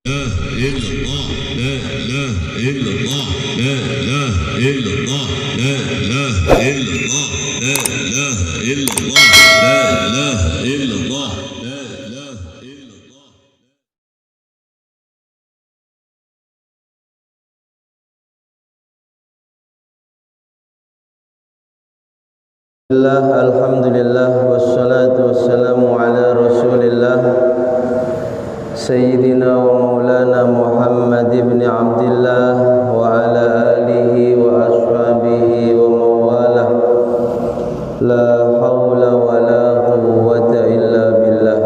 Alhamdulillah wassalatu wassalamu ala Rasulillah Sayyidina wa maulana Muhammad ibn Abdillah wa ala alihi wa ashabihi wa mawalah. La hawla wa la quwwata illa billah.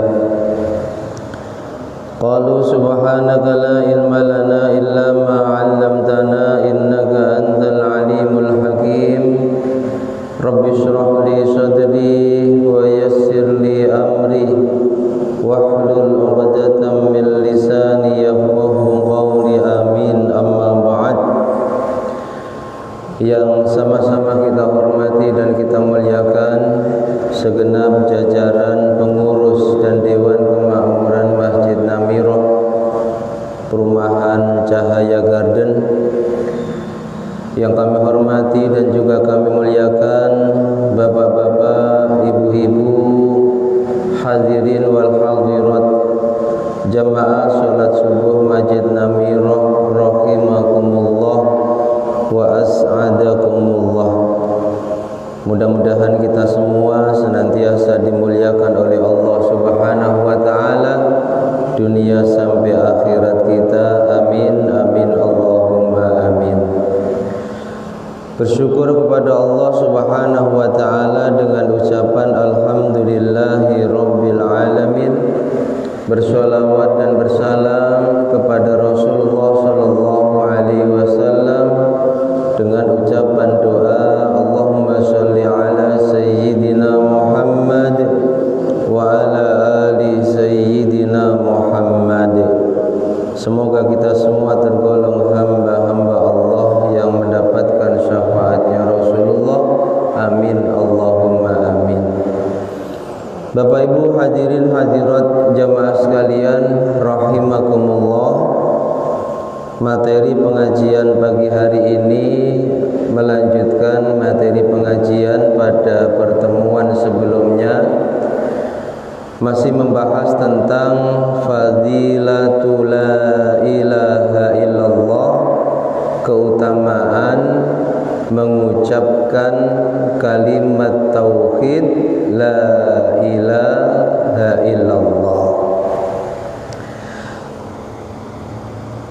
Qalu subhanaka la ilma lana illa ma 'allamtana innaka antal alimul hakim. Rabbi shrah li sadri wa yassir li amri wahlul 'uqdatam min lisani yafqahu qawli amin amma ba'd. Yang sama-sama kita hormati dan kita muliakan segenap jajaran pengurus dan Dewan Kemakmuran Masjid Namirah Perumahan Cahaya Garden, yang kami hormati dan juga kami muliakan bapak-bapak, ibu-ibu, hadirin wal hadirat jamaah salat subuh Masjid Namirah rahimakumullah wa as'adakumullah. Mudah-mudahan kita semua senantiasa dimuliakan oleh Allah Subhanahu wa taala dunia sampai akhirat kita. Amin amin Allahumma amin. Bersyukur kepada Allah Subhanahu wa taala dengan ucapan alhamdulillahi rabbil alamin. Bersolawat dan bersalam kepada Rasulullah sallallahu alaihi wasallam dengan ucapan doa Allahumma shalli ala sayyidina Muhammad wa ala ali sayyidina Muhammad. Semoga kita semua tergolong hamba-hamba Allah yang mendapatkan syafaatnya Rasulullah. Amin Allahumma amin. Bapak Ibu hadirin hadirat jamaah sekalian rahimakumullah. Materi pengajian pagi hari ini melanjutkan materi pengajian pada pertemuan sebelumnya, masih membahas tentang fadilatul la ilaha illallah, keutamaan mengucapkan kalimat tauhid la ilaha illallah.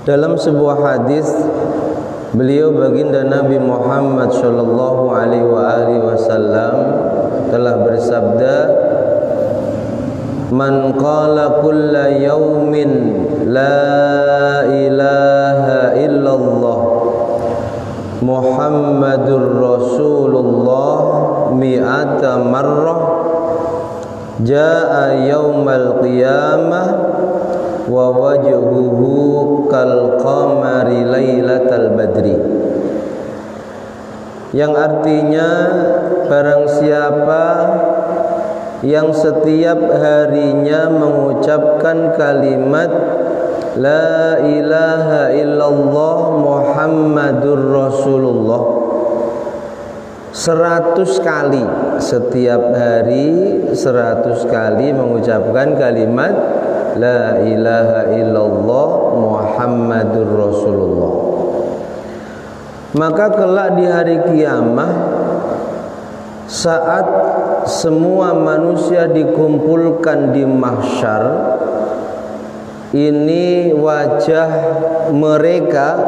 Dalam sebuah hadis beliau baginda Nabi Muhammad sallallahu alaihi wasallam telah bersabda, man qala kulla yaumin la ilaha illallah Muhammadur Rasulullah mi'ata marrah jaa yaumal qiyamah wa wajhuhu kal qamari lailatal badri. Yang artinya barang siapa yang setiap harinya mengucapkan kalimat la ilaha illallah Muhammadur Rasulullah 100 kali, setiap hari 100 kali mengucapkan kalimat la ilaha illallah Muhammadur Rasulullah, maka kelak di hari kiamah saat semua manusia dikumpulkan di mahsyar, ini wajah mereka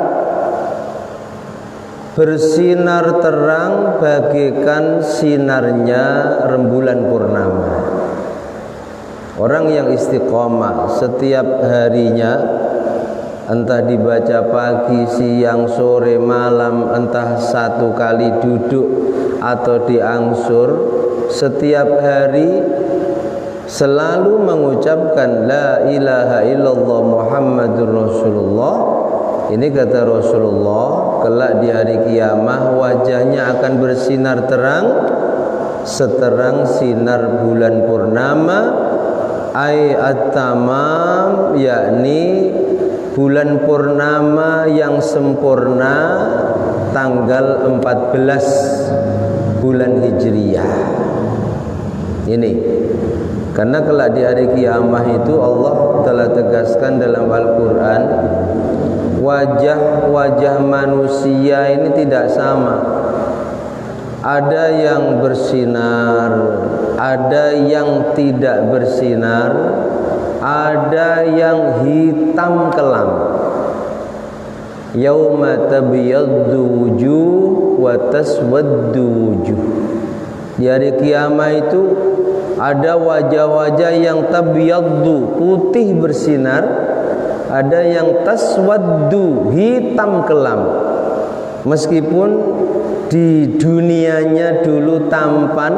bersinar terang bagaikan sinarnya rembulan purnama. Orang yang istiqomah setiap harinya, entah dibaca pagi, siang, sore, malam, entah satu kali duduk atau diangsur, setiap hari selalu mengucapkan la ilaha illallah Muhammadur Rasulullah. Ini kata Rasulullah, kelak di hari kiamah wajahnya akan bersinar terang seterang sinar bulan purnama, ay at-tamam, yakni bulan purnama yang sempurna tanggal 14 bulan Hijriyah. Ini karena kelak di hari kiamah itu Allah telah tegaskan dalam Al-Quran, wajah-wajah manusia ini tidak sama. Ada yang bersinar, ada yang tidak bersinar, ada yang hitam kelam. Yauma tabyaddu wujuh wa taswaddu wujuh. Di hari kiamat itu ada wajah-wajah yang tabyaddu, putih bersinar, ada yang taswaddu, hitam kelam. Meskipun di dunianya dulu tampan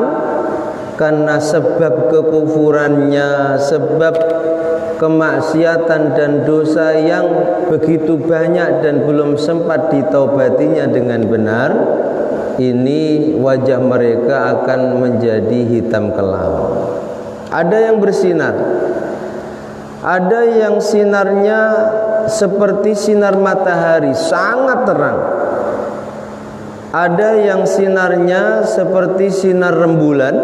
karena sebab kekufurannya, sebab kemaksiatan dan dosa yang begitu banyak dan belum sempat ditaubatinya dengan benar, ini wajah mereka akan menjadi hitam kelam. Ada yang bersinar, ada yang sinarnya seperti sinar matahari, sangat terang. Ada yang sinarnya seperti sinar rembulan,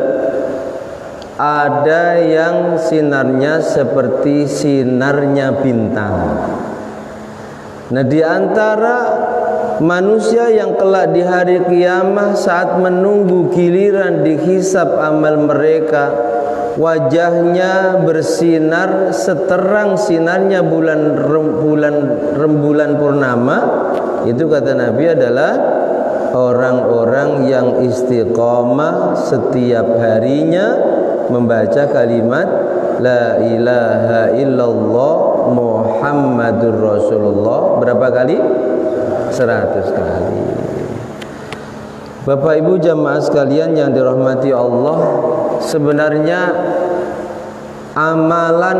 ada yang sinarnya seperti sinarnya bintang. Nah, di antara manusia yang kelak di hari kiamah saat menunggu giliran dihisab amal mereka, wajahnya bersinar seterang sinarnya rembulan purnama. Itu kata Nabi adalah orang-orang yang istiqamah setiap harinya membaca kalimat la ilaha illallah Muhammadur Rasulullah. Berapa kali? 100 kali. Bapak Ibu jamaah sekalian yang dirahmati Allah, sebenarnya amalan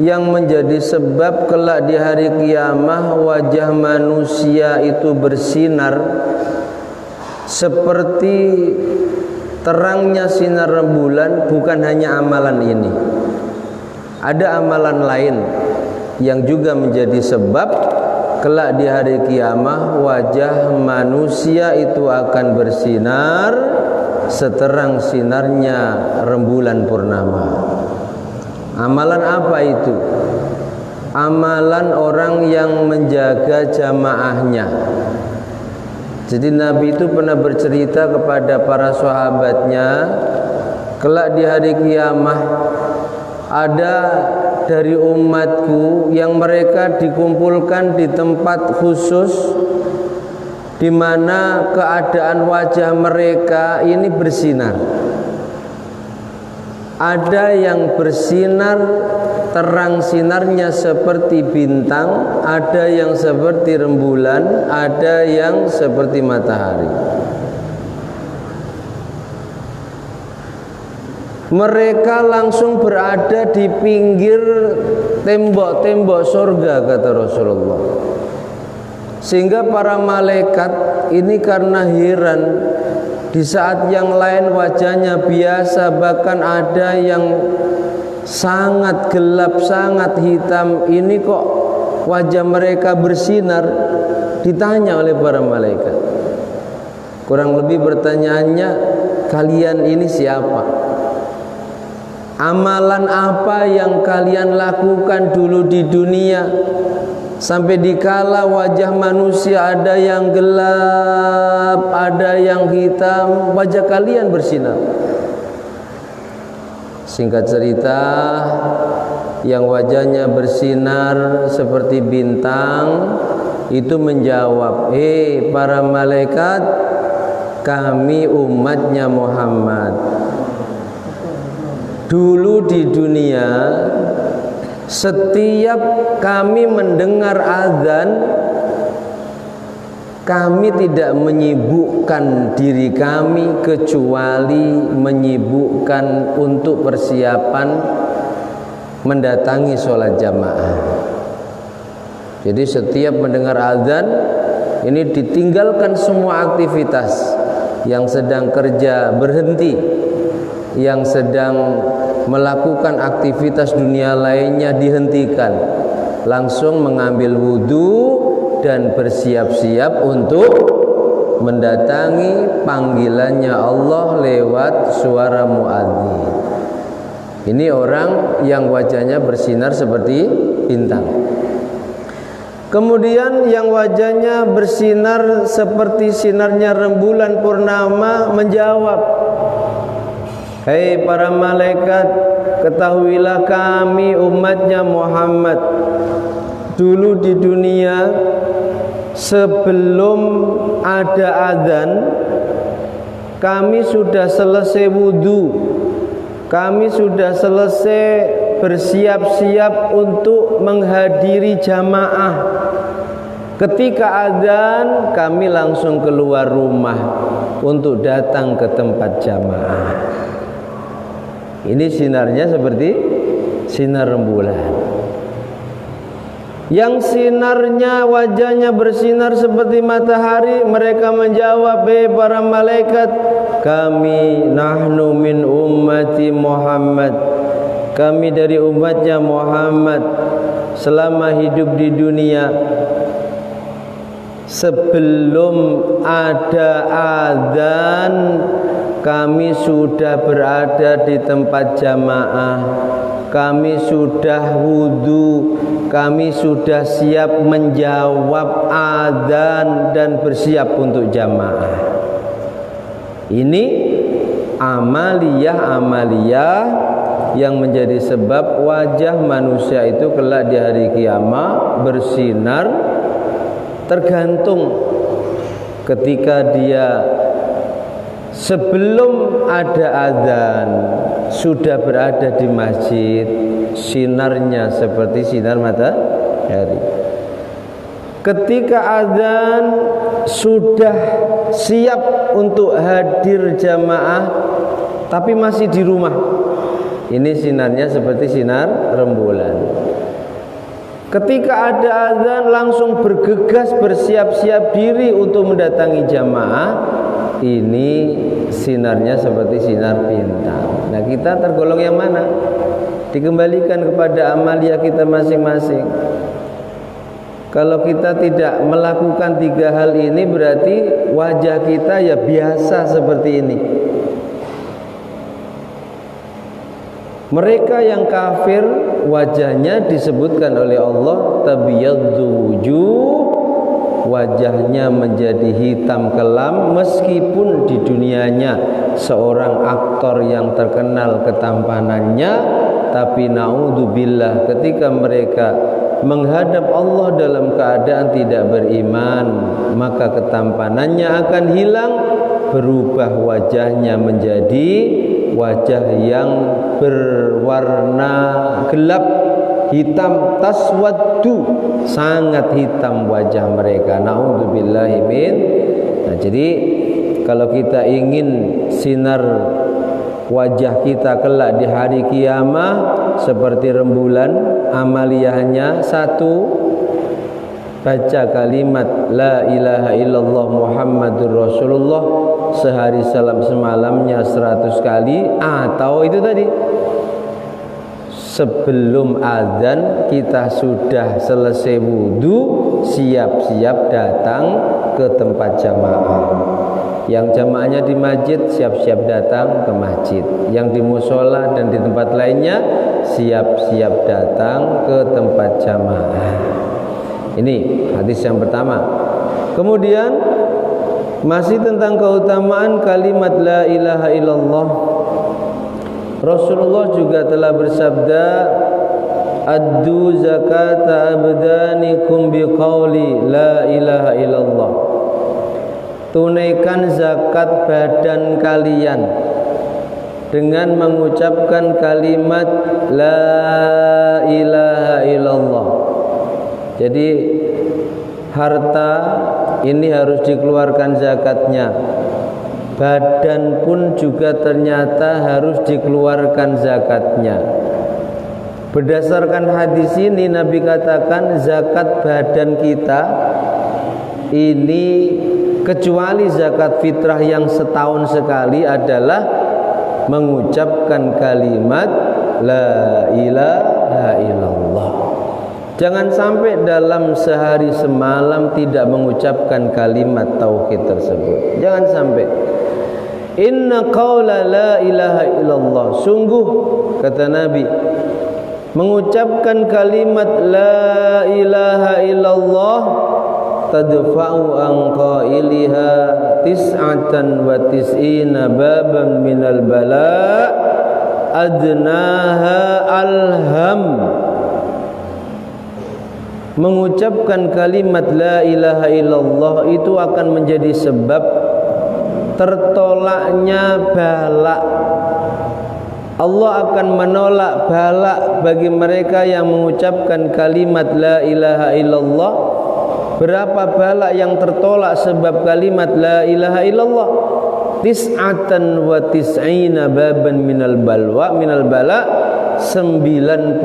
yang menjadi sebab kelak di hari kiamah wajah manusia itu bersinar seperti terangnya sinar rembulan bukan hanya amalan ini. Ada amalan lain yang juga menjadi sebab kelak di hari kiamah wajah manusia itu akan bersinar seterang sinarnya rembulan purnama. Amalan apa itu? Amalan orang yang menjaga jamaahnya. Jadi Nabi itu pernah bercerita kepada para sahabatnya, kelak di hari kiamah ada dari umatku yang mereka dikumpulkan di tempat khusus di mana keadaan wajah mereka ini bersinar. Ada yang bersinar terang sinarnya seperti bintang, ada yang seperti rembulan, ada yang seperti matahari. Mereka langsung berada di pinggir tembok-tembok surga, kata Rasulullah. Sehingga para malaikat ini karena heran, di saat yang lain wajahnya biasa, bahkan ada yang sangat gelap, sangat hitam, ini kok wajah mereka bersinar. Ditanya oleh para malaikat, kurang lebih pertanyaannya, kalian ini siapa? Amalan apa yang kalian lakukan dulu di dunia sampai dikala wajah manusia ada yang gelap, ada yang hitam, wajah kalian bersinar? Singkat cerita, yang wajahnya bersinar seperti bintang itu menjawab, para malaikat, kami umatnya Muhammad. Dulu di dunia, setiap kami mendengar azan, kami tidak menyibukkan diri kami kecuali menyibukkan untuk persiapan mendatangi sholat jamaah. Jadi setiap mendengar azan, ini ditinggalkan semua aktivitas. Yang sedang kerja berhenti, yang sedang melakukan aktivitas dunia lainnya dihentikan. langsung mengambil wudhu dan bersiap-siap untuk mendatangi panggilannya Allah lewat suara muadzin. Ini orang yang wajahnya bersinar seperti bintang. Kemudian yang wajahnya bersinar seperti sinarnya rembulan purnama menjawab, "Hei para malaikat, ketahuilah kami umatnya Muhammad dulu di dunia sebelum ada adzan kami sudah selesai wudhu, kami sudah selesai bersiap-siap untuk menghadiri jamaah. Ketika adzan kami langsung keluar rumah untuk datang ke tempat jamaah." Ini sinarnya seperti sinar rembulan. Yang sinarnya wajahnya bersinar seperti matahari, mereka menjawab, "Hei para malaikat, kami nahnu min ummati Muhammad, kami dari umatnya Muhammad selama hidup di dunia sebelum ada adzan kami sudah berada di tempat jamaah, kami sudah wudhu, kami sudah siap menjawab adzan dan bersiap untuk jamaah." Ini amaliyah yang menjadi sebab wajah manusia itu kelak di hari kiamat bersinar, tergantung ketika dia sebelum ada adzan sudah berada di masjid, sinarnya seperti sinar matahari. Ketika adzan sudah siap untuk hadir jamaah tapi masih di rumah, ini sinarnya seperti sinar rembulan. Ketika ada adzan langsung bergegas bersiap-siap diri untuk mendatangi jamaah, ini sinarnya seperti sinar bintang. Nah, kita tergolong yang mana? Dikembalikan kepada amalia kita masing-masing. Kalau kita tidak melakukan tiga hal ini, berarti wajah kita ya biasa seperti ini. Mereka yang kafir wajahnya disebutkan oleh Allah tabyaddu wujuh, wajahnya menjadi hitam kelam meskipun di dunianya seorang aktor yang terkenal ketampanannya, tapi naudzubillah ketika mereka menghadap Allah dalam keadaan tidak beriman, maka ketampanannya akan hilang, berubah wajahnya menjadi wajah yang berwarna gelap, hitam, taswaddu, sangat hitam wajah mereka. Naudzubillahi min. Nah, jadi kalau kita ingin sinar wajah kita kelak di hari kiamat seperti rembulan, amaliyahnya satu, baca kalimat la ilaha illallah Muhammadur Rasulullah sehari salam semalamnya 100 kali, atau itu tadi sebelum azan kita sudah selesai wudhu, siap-siap datang ke tempat jamaah. Yang jamaahnya di masjid siap-siap datang ke masjid, yang di musola dan di tempat lainnya siap-siap datang ke tempat jamaah. Ini hadis yang pertama. Kemudian masih tentang keutamaan kalimat la ilaha illallah, Rasulullah juga telah bersabda, addu zakata abdanikum biqauli la ilaha illallah. Tunaikan zakat badan kalian dengan mengucapkan kalimat la ilaha illallah. Jadi harta ini harus dikeluarkan zakatnya, badan pun juga ternyata harus dikeluarkan zakatnya. Berdasarkan hadis ini Nabi katakan zakat badan kita ini, kecuali zakat fitrah yang setahun sekali, adalah mengucapkan kalimat la ilaha illallah. Jangan sampai dalam sehari semalam tidak mengucapkan kalimat tauhid tersebut. Jangan sampai. Inna qaula la ilaha illallah, sungguh kata Nabi, mengucapkan kalimat la ilaha illallah tadfa'u an qailiha tis'atan wa tis'ina baban minal bala' adnaha alham. Mengucapkan kalimat la ilaha illallah itu akan menjadi sebab tertolaknya bala. Allah akan menolak bala bagi mereka yang mengucapkan kalimat la ilaha illallah. Berapa bala yang tertolak sebab kalimat la ilaha illallah? Tis'atan wa tis'ina baban minal bala, 99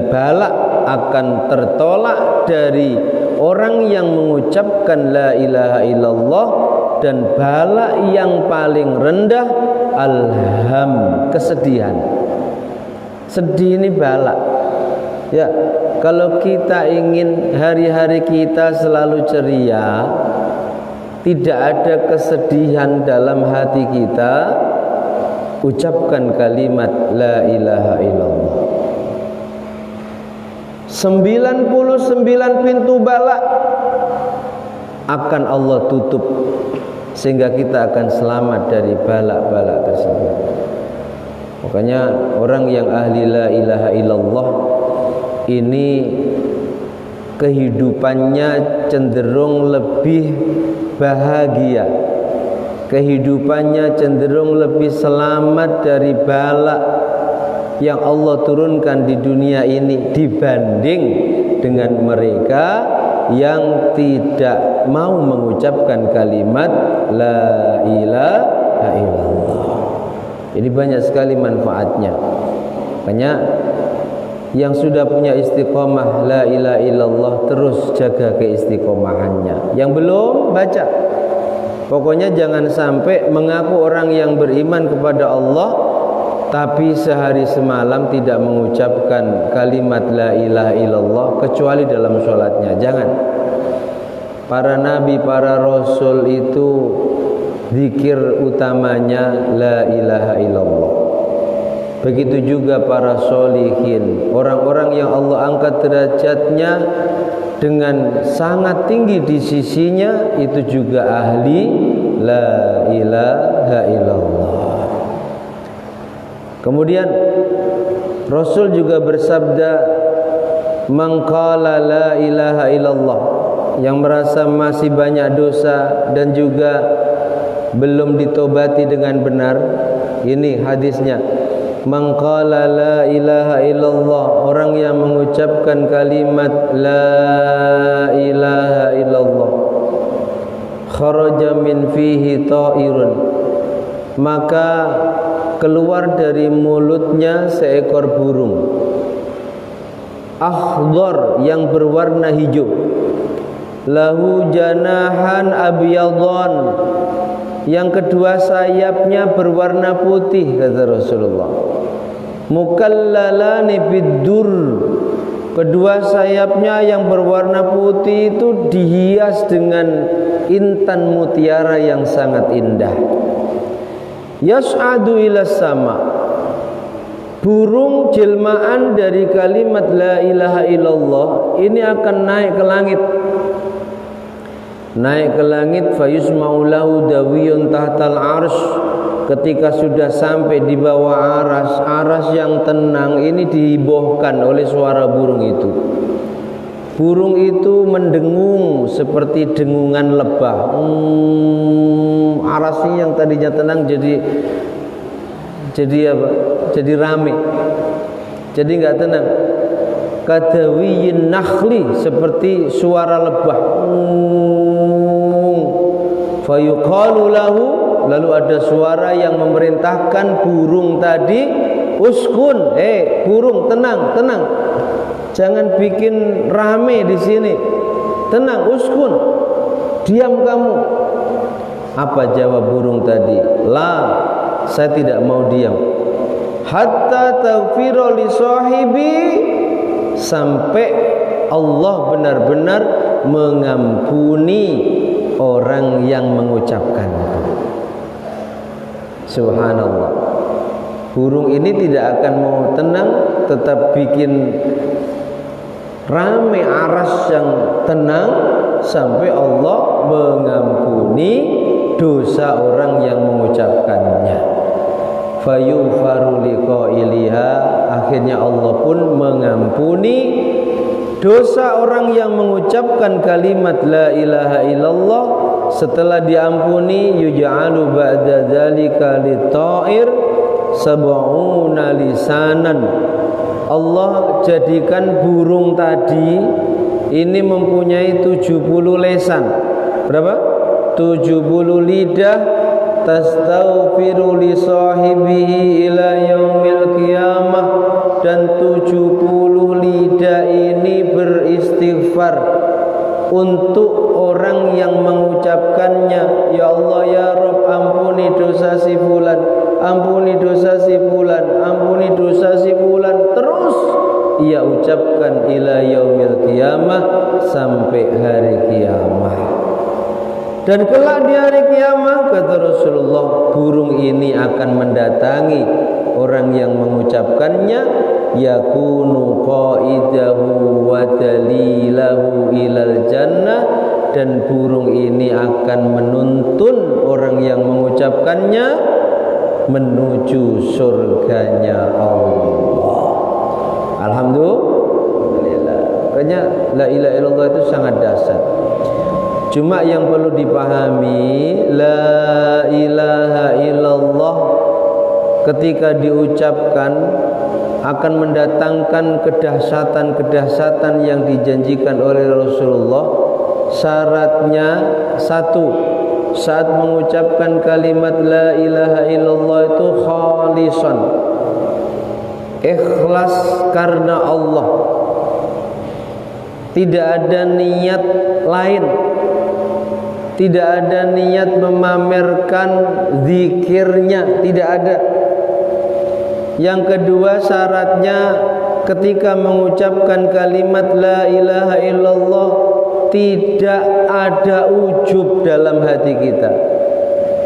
bala akan tertolak dari orang yang mengucapkan la ilaha illallah. Dan bala yang paling rendah alham, kesedihan. Sedih ini bala. Ya, kalau kita ingin hari-hari kita selalu ceria, tidak ada kesedihan dalam hati kita, ucapkan kalimat la ilaha illallah. 99 pintu bala akan Allah tutup, sehingga kita akan selamat dari bala-bala tersebut. Makanya orang yang ahli la ilaha illallah ini kehidupannya cenderung lebih bahagia, kehidupannya cenderung lebih selamat dari bala yang Allah turunkan di dunia ini dibanding dengan mereka yang tidak mau mengucapkan kalimat la ilaha illallah. Ini banyak sekali manfaatnya. Makanya yang sudah punya istiqomah la ilaha illallah terus jaga keistiqomahannya. Yang belum, baca. Pokoknya jangan sampai mengaku orang yang beriman kepada Allah tapi sehari semalam tidak mengucapkan kalimat la ilaha illallah kecuali dalam sholatnya. Jangan. Para nabi, para rasul itu zikir utamanya la ilaha illallah. Begitu juga para sholihin, orang-orang yang Allah angkat derajatnya dengan sangat tinggi di sisinya, itu juga ahli la ilaha illallah. Kemudian Rasul juga bersabda, man qala la ilaha illallah, yang merasa masih banyak dosa dan juga belum ditobati dengan benar. Ini hadisnya, man qala la ilaha illallah, orang yang mengucapkan kalimat la ilaha illallah, kharaja min fihi ta'irun, maka keluar dari mulutnya seekor burung akhdar yang berwarna hijau, lahu janahan abyadhan, yang kedua sayapnya berwarna putih, kata Rasulullah, mukallalani biddur, kedua sayapnya yang berwarna putih itu dihias dengan intan mutiara yang sangat indah. Yas'adu ila sama, burung jelmaan dari kalimat la ilaha illallah ini akan naik ke langit. Naik ke langit, fayusma'u lahu dawiyun tahtal arsh, ketika sudah sampai di bawah aras, aras yang tenang ini dihibohkan oleh suara burung itu. Burung itu mendengung seperti dengungan lebah. Arasnya yang tadinya tenang jadi apa? Jadi rame. Jadi enggak tenang. Kadawiyin nakhli, seperti suara lebah. Fayuqalu lahu, lalu ada suara yang memerintahkan burung tadi, uskun, burung tenang, tenang. Jangan bikin rame di sini. Tenang, uskun. Diam kamu. Apa jawab burung tadi? La, saya tidak mau diam. Hatta taghfira li sahibi, sampai Allah benar-benar mengampuni orang yang mengucapkan. Subhanallah. Burung ini tidak akan mau tenang, tetap bikin rame aras yang tenang sampai Allah mengampuni dosa orang yang mengucapkannya. Fayufaru liqailiha, akhirnya Allah pun mengampuni dosa orang yang mengucapkan kalimat la ilaha illallah. Setelah diampuni, yuj'alu ba'da dzalika lit-ta'ir sab'una lisanan. Allah jadikan burung tadi ini mempunyai 70 lesan. Berapa? 70 lidah. Tastaghfiru li sahibihi ila yaumil qiyamah. Dan 70 lidah ini beristighfar untuk orang yang mengucapkannya. Ya Allah ya Rabb, ampuni dosa si fulan, ampuni dosa si fulan, ampuni dosa si fulan. Terus ia ucapkan ila yaumil qiyamah, sampai hari kiamat. Dan kelak di hari kiamat, kata Rasulullah, burung ini akan mendatangi orang yang mengucapkannya, yakunu qaidahu wa dalilahu ilal jannah, dan burung ini akan menuntun orang yang mengucapkannya menuju surganya Allah. Alhamdulillah. Makanya la ilaha illallah itu sangat dahsyat. Cuma yang perlu dipahami, la ilaha illallah ketika diucapkan akan mendatangkan kedahsyatan-kedahsyatan yang dijanjikan oleh Rasulullah. Syaratnya satu, saat mengucapkan kalimat la ilaha illallah itu khalisan, ikhlas karena Allah, tidak ada niat lain, tidak ada niat memamerkan zikirnya, tidak ada. Yang kedua, syaratnya ketika mengucapkan kalimat la ilaha illallah tidak ada ujub dalam hati kita.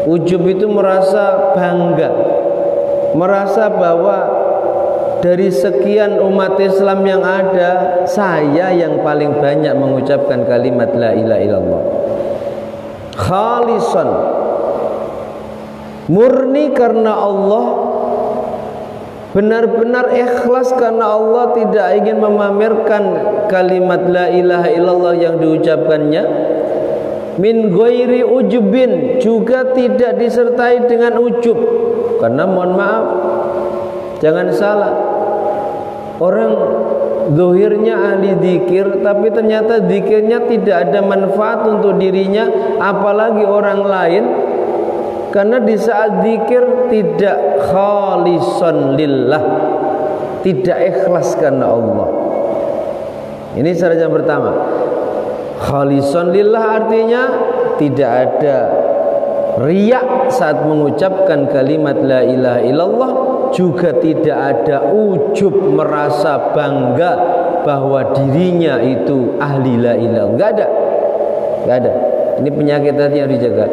Ujub itu merasa bangga, merasa bahwa dari sekian umat Islam yang ada, saya yang paling banyak mengucapkan kalimat la ilaha illallah. Khalisan, murni karena Allah, benar-benar ikhlas karena Allah, tidak ingin memamerkan kalimat la ilaha illallah yang diucapkannya. Min ghairi ujubin, juga tidak disertai dengan ujub. Karena mohon maaf, jangan salah, orang zahirnya ahli zikir, tapi ternyata zikirnya tidak ada manfaat untuk dirinya, apalagi orang lain. Karena di saat zikir tidak khalisan lillah, tidak ikhlas karena Allah. Ini syarat yang pertama. Khalisan lillah artinya tidak ada riya saat mengucapkan kalimat la ilaha illallah, juga tidak ada ujub, merasa bangga bahwa dirinya itu ahli la ilaha. Enggak ada. Enggak ada. Ini penyakit hati yang dijaga.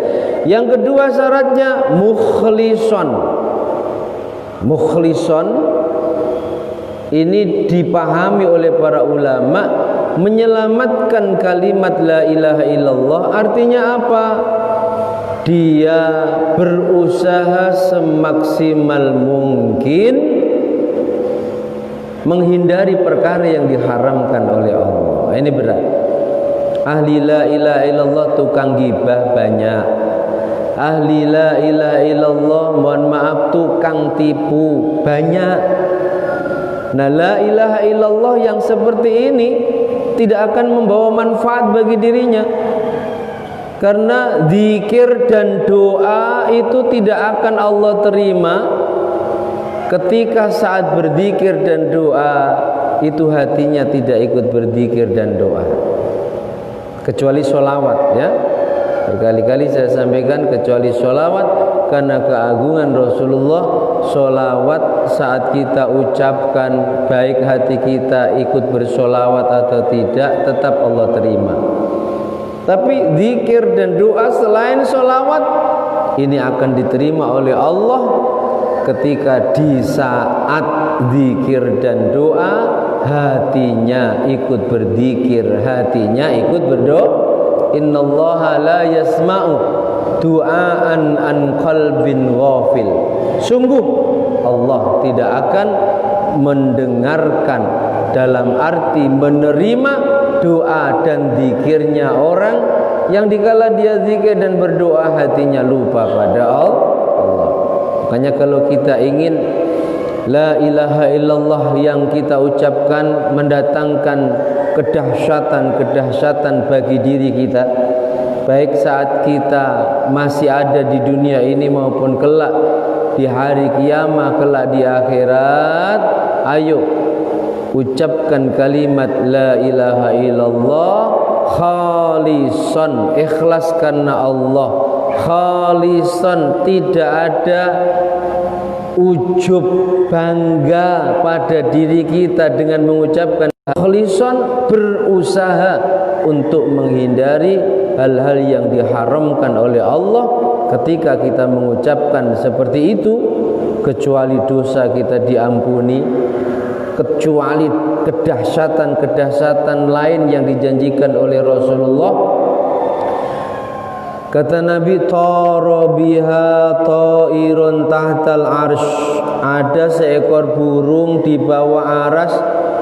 Yang kedua syaratnya mukhlison. Mukhlison ini dipahami oleh para ulama, menyelamatkan kalimat la ilaha illallah artinya apa? Dia berusaha semaksimal mungkin menghindari perkara yang diharamkan oleh Allah. Ini berat. Ahli la ilaha illallah tukang gibah banyak. Ahli la ilaha illallah mohon maaf tukang tipu banyak. Nah, la ilaha illallah yang seperti ini tidak akan membawa manfaat bagi dirinya, karena zikir dan doa itu tidak akan Allah terima ketika saat berzikir dan doa itu hatinya tidak ikut berzikir dan doa, kecuali sholawat ya. Berkali-kali saya sampaikan kecuali sholawat, karena keagungan Rasulullah, sholawat saat kita ucapkan, baik hati kita ikut bersolawat atau tidak, tetap Allah terima. Tapi zikir dan doa selain solawat ini akan diterima oleh Allah ketika di saat zikir dan doa hatinya ikut berzikir, hatinya ikut berdoa. Innallaha la yasma'u du'aan an qalbin ghafil. Sungguh Allah tidak akan mendengarkan, dalam arti menerima doa dan zikirnya orang yang dikala dia zikir dan berdoa hatinya lupa pada Allah. Makanya kalau kita ingin la ilaha illallah yang kita ucapkan mendatangkan kedahsyatan bagi diri kita, baik saat kita masih ada di dunia ini maupun kelak di hari kiamat, kelak di akhirat. Ayo ucapkan kalimat la ilaha illallah khalisan, ikhlas karena Allah, khalisan, tidak ada ujub bangga pada diri kita dengan mengucapkan khalisan, berusaha untuk menghindari hal-hal yang diharamkan oleh Allah. Ketika kita mengucapkan seperti itu, kecuali dosa kita diampuni, kecuali kedahsyatan lain yang dijanjikan oleh Rasulullah. Kata Nabi, tara biha ta'irun tahtal arsh, ada seekor burung di bawah aras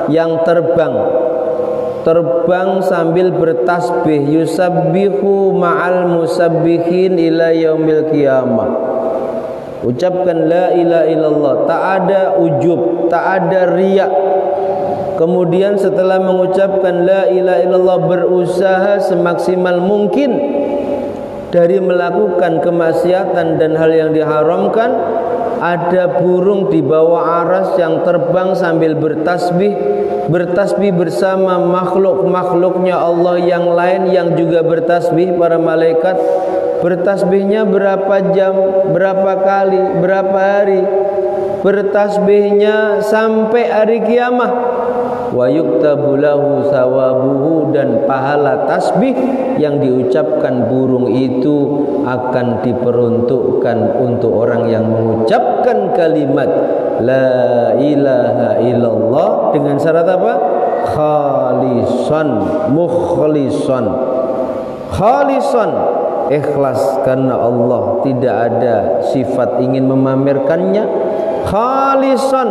yang terbang sambil bertasbih, yusabbihu ma'al musabbihin ila yaumil qiyamah. Ucapkan la ilaha illallah, tak ada ujub, tak ada riak. Kemudian setelah mengucapkan la ilaha illallah, berusaha semaksimal mungkin dari melakukan kemaksiatan dan hal yang diharamkan. Ada burung di bawah aras yang terbang sambil bertasbih bersama makhluk-makhluknya Allah yang lain yang juga bertasbih, para malaikat. Bertasbihnya berapa jam, berapa kali, berapa hari? Bertasbihnya sampai hari kiamat. Wa yuktabu lahu sawabuhu, dan pahala tasbih yang diucapkan burung itu akan diperuntukkan untuk orang yang mengucapkan kalimat la ilaha illallah dengan syarat apa? Khalisan, mukhlisan. Khalisan, ikhlas karena Allah, tidak ada sifat ingin memamerkannya. Khalisan,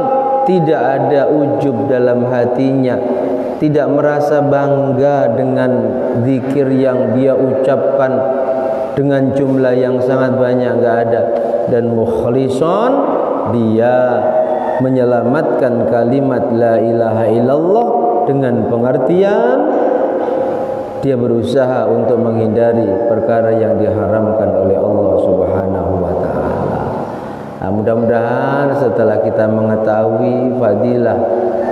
tidak ada ujub dalam hatinya, tidak merasa bangga dengan zikir yang dia ucapkan dengan jumlah yang sangat banyak, enggak ada. Dan mukhlisan, dia menyelamatkan kalimat la ilaha illallah dengan pengertian dia berusaha untuk menghindari perkara yang diharamkan oleh Allah Subhanahu wa taala. Mudah-mudahan setelah kita mengetahui fadilah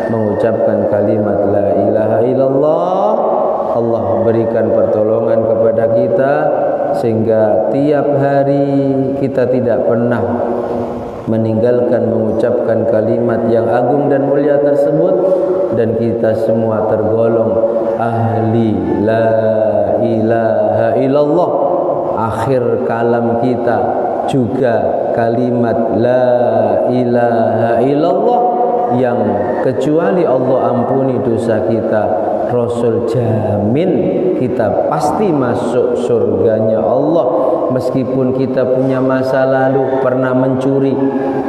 mengucapkan kalimat la ilaha illallah, Allah berikan pertolongan kepada kita sehingga tiap hari kita tidak pernah meninggalkan mengucapkan kalimat yang agung dan mulia tersebut, dan kita semua tergolong ahli la ilaha illallah. Akhir kalam kita juga kalimat la ilaha illallah, yang kecuali Allah ampuni dosa kita, Rasul jamin kita pasti masuk surganya Allah. Meskipun kita punya masa lalu pernah mencuri,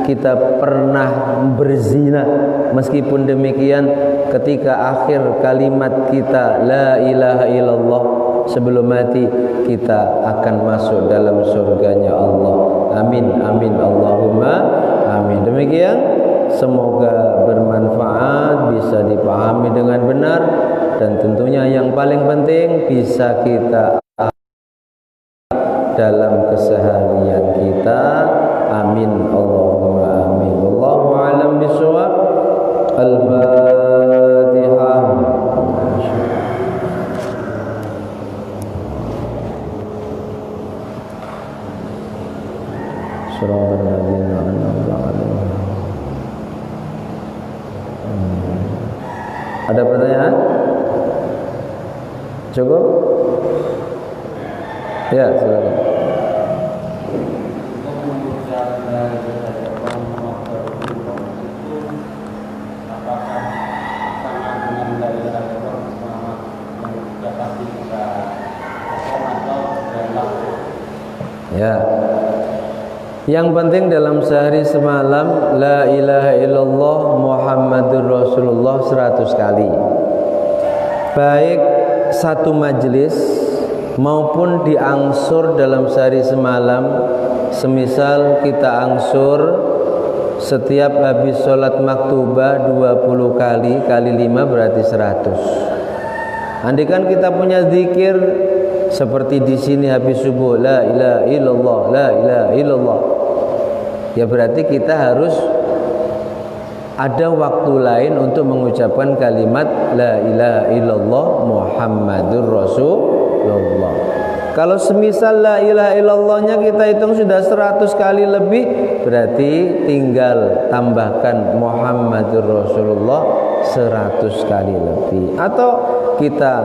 kita pernah berzina, meskipun demikian ketika akhir kalimat kita la ilaha illallah, sebelum mati kita akan masuk dalam surganya Allah. Amin amin Allahumma amin. Demikian, semoga bermanfaat, bisa dipahami dengan benar, dan tentunya yang paling penting bisa kita dalam keseharian kita. Amin Allahumma amin. Wallahu a'lam bishawab. Al-Fatihah. Surah Al-Ladina an'amta 'alaihim Ada pertanyaan? Cukup? Ya, silakan. Ya. Yang penting dalam sehari semalam la ilaha illallah Muhammadur Rasulullah 100 kali. Baik satu majelis maupun diangsur dalam sehari semalam. Semisal kita angsur setiap habis sholat maktubah 20 kali, kali 5 berarti 100. Andaikan kita punya zikir seperti di sini habis subuh la ilaha illallah, la ilaha illallah, ya berarti kita harus ada waktu lain untuk mengucapkan kalimat la ilaha illallah Muhammadur Rasulullah. Kalau semisal la ilaha illallahnya kita hitung sudah 100 kali lebih, berarti tinggal tambahkan Muhammadur Rasulullah 100 kali lebih. Atau kita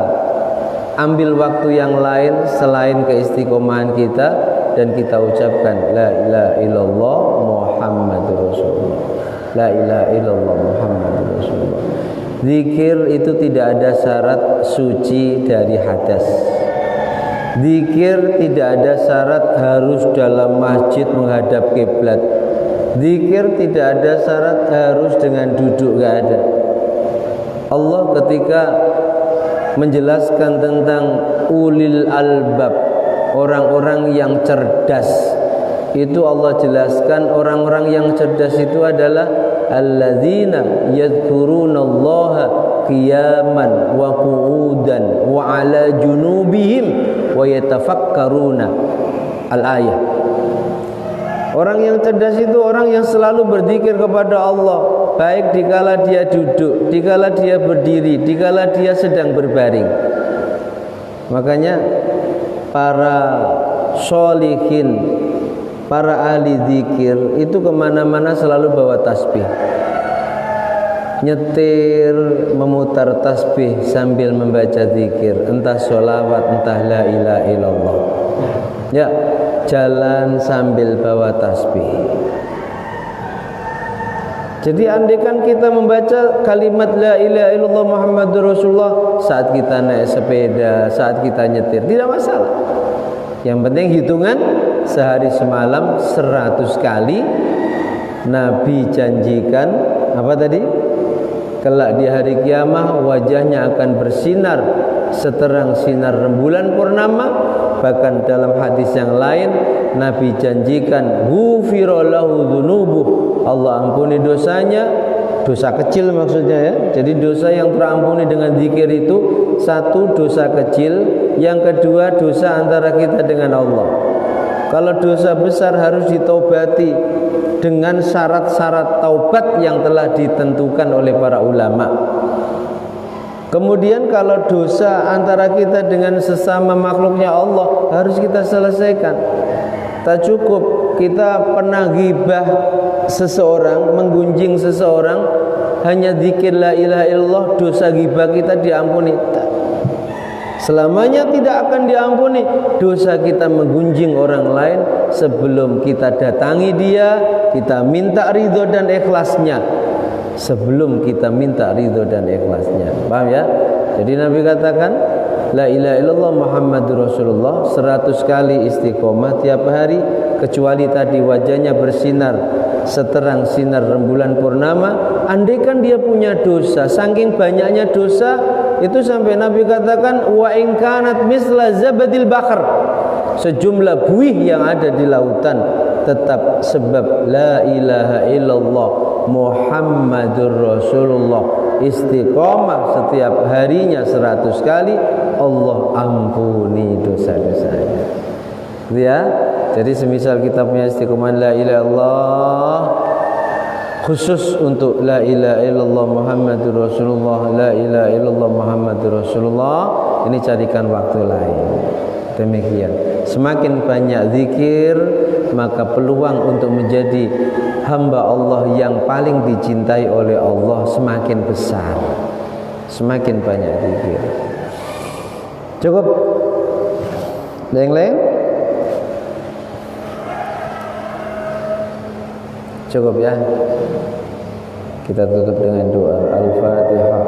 ambil waktu yang lain selain keistiqomahan kita dan kita ucapkan la ilaha illallah Muhammadur Rasulullah, la ilaha illallah Muhammadur Rasulullah. Zikir itu tidak ada syarat suci dari hadas. Zikir tidak ada syarat harus dalam masjid menghadap kiblat. Zikir tidak ada syarat harus dengan duduk, enggak ada. Allah ketika menjelaskan tentang ulil albab, orang-orang yang cerdas, itu Allah jelaskan orang-orang yang cerdas itu adalah alladzina yadhkurunallaha qiyaman wa qu'udan wa ala junubihim wa yatafakkaruna al-ayah. Orang yang cerdas itu orang yang selalu berzikir kepada Allah, baik dikala dia duduk, dikala dia berdiri, dikala dia sedang berbaring. Makanya para sholihin, para ahli zikir itu kemana-mana selalu bawa tasbih, nyetir memutar tasbih sambil membaca zikir, entah sholawat, entah la ilaha illallah. Ya, jalan sambil bawa tasbih. Jadi andaikan kita membaca kalimat la ilaha illallah Muhammadur Rasulullah saat kita naik sepeda, saat kita nyetir, tidak masalah. Yang penting hitungan sehari semalam 100 kali. Nabi janjikan apa tadi? Kelak di hari kiamah wajahnya akan bersinar seterang sinar rembulan purnama. Bahkan dalam hadis yang lain Nabi janjikan ghufira lahu dzunubuh, Allah ampuni dosanya, dosa kecil maksudnya ya. Jadi dosa yang terampuni dengan zikir itu satu dosa kecil, yang kedua dosa antara kita dengan Allah. Kalau dosa besar harus ditobati dengan syarat-syarat taubat yang telah ditentukan oleh para ulama. Kemudian kalau dosa antara kita dengan sesama makhluknya Allah harus kita selesaikan. Tak cukup kita pernah ghibah seseorang, menggunjing seseorang, hanya zikir la ilaha illallah dosa ghibah kita diampuni. Selamanya tidak akan diampuni dosa kita menggunjing orang lain sebelum kita datangi dia, kita minta ridho dan ikhlasnya. Sebelum kita minta ridho dan ikhlasnya. Paham ya? Jadi Nabi katakan la ilaha illallah Muhammadur Rasulullah 100 kali istiqomah tiap hari, kecuali tadi wajahnya bersinar seterang sinar rembulan purnama. Andaikan dia punya dosa, saking banyaknya dosa itu sampai Nabi katakan wa in kanat misla zabadil bahr, sejumlah buih yang ada di lautan, tetap sebab la ilaha illallah Muhammadur Rasulullah istiqomah setiap harinya 100 kali, Allah ampuni dosa-dosanya. Ya, jadi semisal kita punya istiqomah la ilaha illallah khusus untuk la ilaha illallah Muhammadur Rasulullah, la ilaha illallah Muhammadur Rasulullah, ini carikan waktu lain. Demikian, semakin banyak zikir maka peluang untuk menjadi hamba Allah yang paling dicintai oleh Allah semakin besar. semakin banyak zikir. Cukup? Ada yang lain? Cukup ya. Kita tutup dengan doa Al-Fatihah.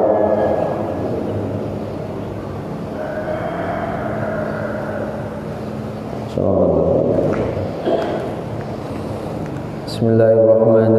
Bismillahirrahmanirrahim.